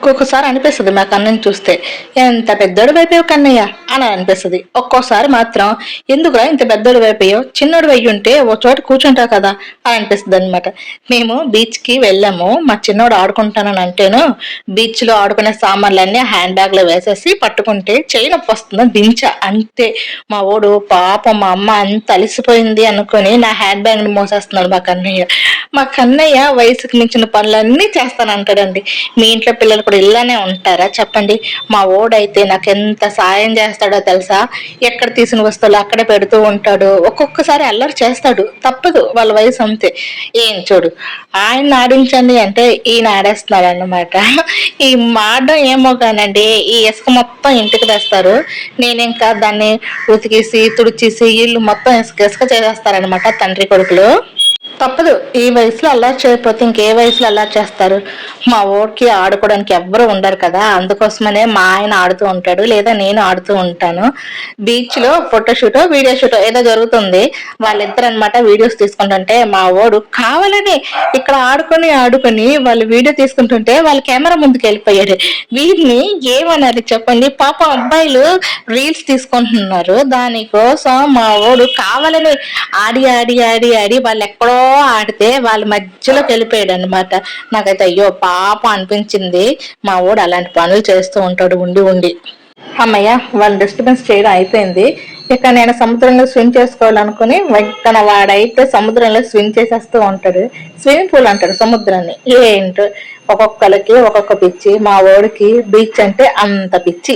ఒక్కొక్కసారి అనిపిస్తది మా కన్నయ్యని చూస్తే. ఎంత పెద్దోడివైపోయావు కన్నయ్య అని అనిపిస్తది. ఒక్కోసారి మాత్రం ఎందుకురా ఇంత పెద్దోడివైపోయావు, చిన్నోడివయ్యుంటే ఓ చోట కూర్చుంటావు కదా అని అనిపిస్తదనమాట. మేము బీచ్‌కి వెళ్ళాము. మా చిన్నోడు ఆడుకుంటానని అంటేను బీచ్‌లో ఆడుకునే సామాన్లన్నీ హ్యాండ్ బ్యాగ్‌లో వేసేసి పట్టుకుంటే చెయ్యి నొప్పొస్తుందని దించా అంతే. మా వోడు పాపం మా అమ్మ అంత అలిసిపోయింది అనుకోని నా హ్యాండ్ బ్యాగ్‌ని మోసేస్తున్నాడు మా కన్నయ్య. మా కన్నయ్య వయసుకు మించిన పనులన్నీ చేస్తానంటాడండి. మీ ఇంట్లో పిల్లలు కూడా ఇలానే ఉంటారా చెప్పండి? మా వోడైతే నాకెంత సాయం చేస్తాడో తెలుసా? ఎక్కడ తీసిన వస్తువులు అక్కడే పెడుతూ ఉంటాడు. ఒక్కొక్కసారి అల్లరి చేస్తాడు. తప్పదు, వాళ్ళ వయసు అంతే. ఏం చూడు, ఆయన్ని ఆడించండి అంటే ఈయన ఆడేస్తున్నాడు అన్నమాట. ఈ మాడడం ఏమో కానండి, ఈ ఇసుక మొత్తం ఇంటికి తెస్తారు. నేనింకా దాన్ని ఉతికేసి తుడిచేసి ఇల్లు మొత్తం ఇసుక ఇసుక చేసేస్తారనమాట తండ్రి కొడుకులు. తప్పదు, ఈ వయసులో అల్లరి చేయకపోతే ఇంకే వయసులో అల్లరి చేస్తారు. మా ఊరికి ఆడుకోవడానికి ఎవ్వరు ఉండరు కదా, అందుకోసమనే మా ఆయన ఆడుతూ ఉంటాడు, లేదా నేను ఆడుతూ ఉంటాను. బీచ్ లో ఫోటోషూటో వీడియో షూటో ఏదో జరుగుతుంది. వాళ్ళిద్దరు అనమాట వీడియోస్ తీసుకుంటుంటే మా ఓడు కావాలని ఇక్కడ ఆడుకొని ఆడుకొని వాళ్ళు వీడియో తీసుకుంటుంటే వాళ్ళ కెమెరా ముందుకు వెళ్ళిపోయాడు. వీరిని ఏమనాలి చెప్పండి? పాప అబ్బాయిలు రీల్స్ తీసుకుంటున్నారు, దానికోసం మా ఓడు కావాలని ఆడి ఆడి ఆడి ఆడి వాళ్ళు ఎక్కడో ఆడితే వాళ్ళ మధ్యలోకి వెళ్ళిపోయాడు అనమాట. నాకైతే అయ్యో పాపం అనిపించింది. మా వాడు అలాంటి పనులు చేస్తూ ఉంటాడు ఉండి ఉండి. అమ్మయ్య, వాళ్ళు డిస్టర్బెన్స్ చేయడం అయిపోయింది. ఇక నేను సముద్రంలో స్విమ్ చేసుకోవాలనుకుని తన వాడైతే సముద్రంలో స్విమ్ చేసేస్తూ ఉంటాడు. స్విమ్మింగ్ పూల్ అంటాడు సముద్రాన్ని. ఏంటో ఒక్కొక్కరికి ఒక్కొక్క పిచ్చి. మా వాడికి బీచ్ అంటే అంత పిచ్చి.